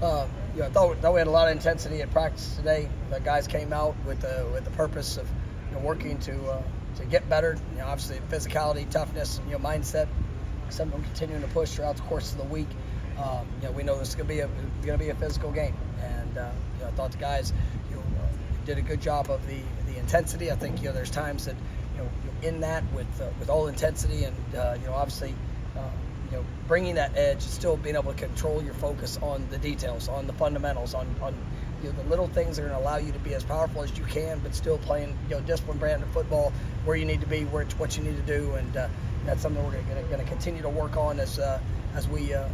I thought we had a lot of intensity at practice today. The guys came out with the purpose of working to get better. Obviously physicality, toughness, mindset, something we're continuing to push throughout the course of the week. We know this is going to be a physical game, and I thought the guys did a good job of the intensity. I think there's times that in that with all intensity and obviously bringing that edge, still being able to control your focus on the details, on the fundamentals, on the little things that are going to allow you to be as powerful as you can, but still playing disciplined brand of football where you need to be, where it's what you need to do, and that's something we're going to continue to work on as we are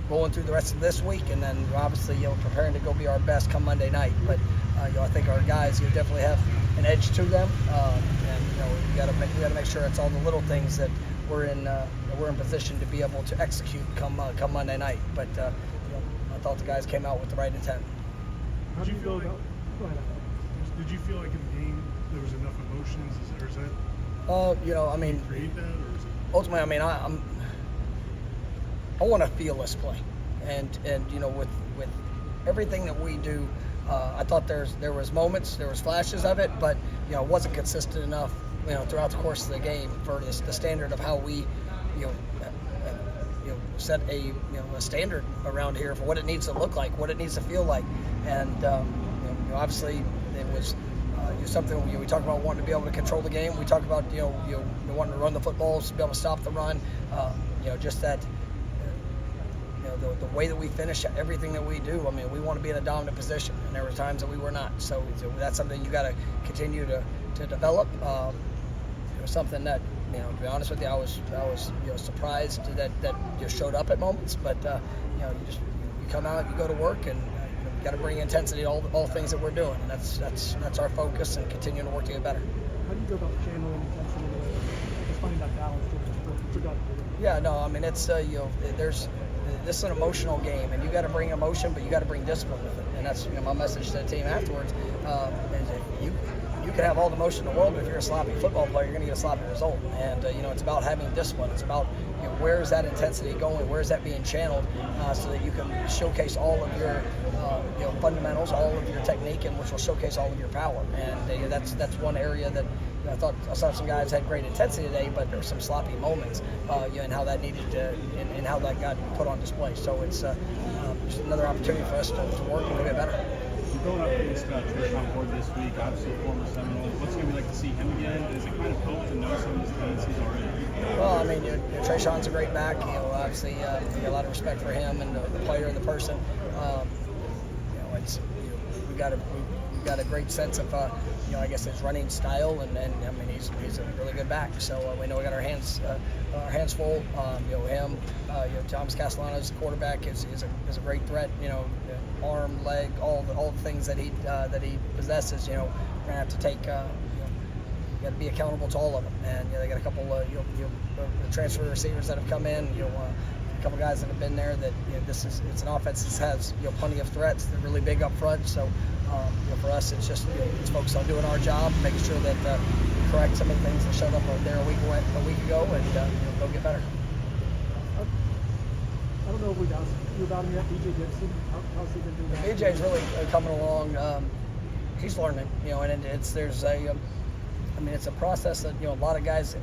rolling through the rest of this week, and then obviously preparing to go be our best come Monday night. But I think our guys definitely have an edge to them, and we got to make sure it's all the little things that we're in position to be able to execute come Monday night. But I thought the guys came out with the right intent. Did you feel like in the game there was enough emotions, or is that? Create that, or is it? Ultimately, I want to feel this play, and with everything that we do, I thought there was moments, there was flashes of it, but it wasn't consistent enough throughout the course of the game for the standard of how we set a standard around here for what it needs to look like, what it needs to feel like, and obviously it was something we talk about wanting to be able to control the game. We talk about wanting to run the footballs, to be able to stop the run, just that. The way that we finish everything that we do, we want to be in a dominant position, and there were times that we were not. So that's something you got to continue to develop. Something that, to be honest with you, I was surprised that showed up at moments. But you come out, you go to work, and you got to bring intensity to all things that we're doing, and that's our focus, and continuing to work to get better. How do you go about channeling intensity in the way, just finding that balance to productive? Yeah, no, it's this is an emotional game, and you got to bring emotion, but you got to bring discipline with it, and that's my message to the team afterwards. You can have all the emotion in the world, but if you're a sloppy football player, you're going to get a sloppy result. And it's about having discipline. It's about where is that intensity going, where is that being channeled, so that you can showcase all of your fundamentals, all of your technique, and which will showcase all of your power. And that's one area that I saw some guys had great intensity today, but there were some sloppy moments, and how that needed to, and how that got put on display. So it's just another opportunity for us to work and to get better. You're going up against Treshaun Ward this week, obviously former Seminole. What's it going to be like to see him again? Is it kind of cool to know some of his tendencies already? Well, Treshaun's a great back. Obviously, we got a lot of respect for him and the player and the person. We got a great sense of I guess his running style, and he's a really good back. So we know we got our hands full. Him, Thomas Castellano's quarterback is a great threat. Arm, leg, all the things that he possesses. We're gonna have to take. You got to be accountable to all of them, and they got a couple transfer receivers that have come in. A couple guys that have been there. That it's an offense that has plenty of threats. They're really big up front. So for us, it's just it's focused on doing our job, making sure that we correct some of the things that showed up there a week ago, and go get better. I don't know if we've asked you about him yet, BJ Gibson. How's he been doing that? BJ's really coming along. He's learning, and it's a process that a lot of guys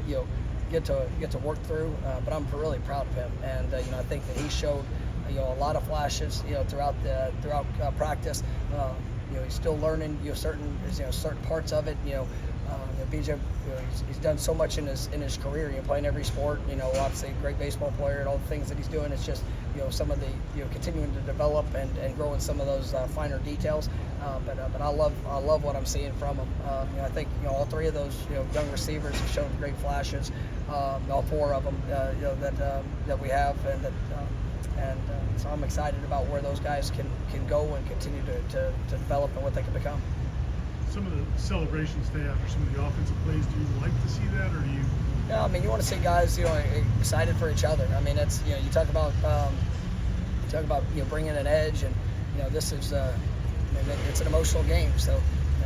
get to work through. But I'm really proud of him, and I think that he showed a lot of flashes throughout practice. He's still learning certain parts of it. BJ, he's done so much in his career. Playing every sport. Obviously a great baseball player and all the things that he's doing. It's just some of the continuing to develop and grow in some of those finer details. But I love what I'm seeing from him. I think all three of those young receivers have shown great flashes. All four of them that we have, and so I'm excited about where those guys can go and continue to develop and what they can become. Some of the celebrations today after some of the offensive plays, do you like to see that, or do you? Yeah, you want to see guys excited for each other. It's you talk about bringing an edge, and this is it's an emotional game. So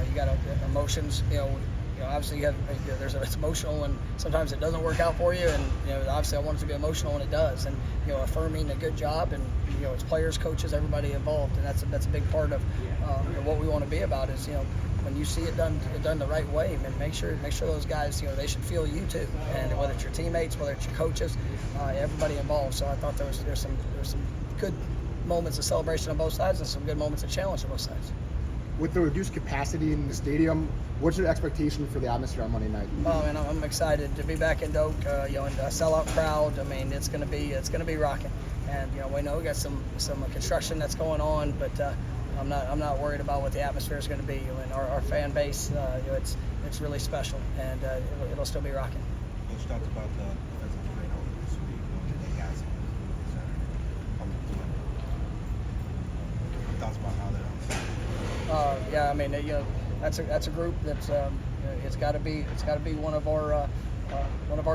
you got emotions. obviously it's emotional, and sometimes it doesn't work out for you, and obviously I want it to be emotional when it does, and affirming a good job, and it's players, coaches, everybody involved, and that's a big part of what we want to be about is when you see it done the right way, and make sure those guys they should feel you too, and whether it's your teammates, whether it's your coaches, everybody involved. So I thought there's some good moments of celebration on both sides and some good moments of challenge on both sides. With the reduced capacity in the stadium, what's your expectation for the atmosphere on Monday night? Oh, and I'm excited to be back in Doak, and a sellout crowd. I mean, it's gonna be rocking, and we know we got some construction that's going on, but I'm not worried about what the atmosphere is going to be. And our fan base, it's really special, and it'll still be rocking. Coach talked about the defensive line over this week. They got some Saturday. Thoughts about how they're on Saturday? Yeah, I mean, that's a group that's it's got to be one of our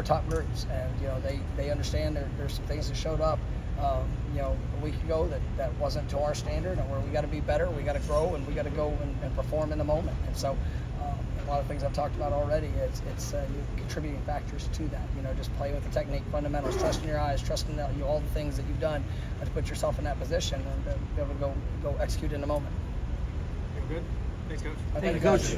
top groups, and they understand there's some things that showed up a week ago that wasn't to our standard, and where we got to be better, we got to grow, and we got to go and perform in the moment. And so a lot of things I've talked about already, it's contributing factors to that. Just playing with the technique, fundamentals, trusting your eyes, trusting all the things that you've done to put yourself in that position and be able to go execute in the moment. Good. Thanks, Coach. Thank you, Coach.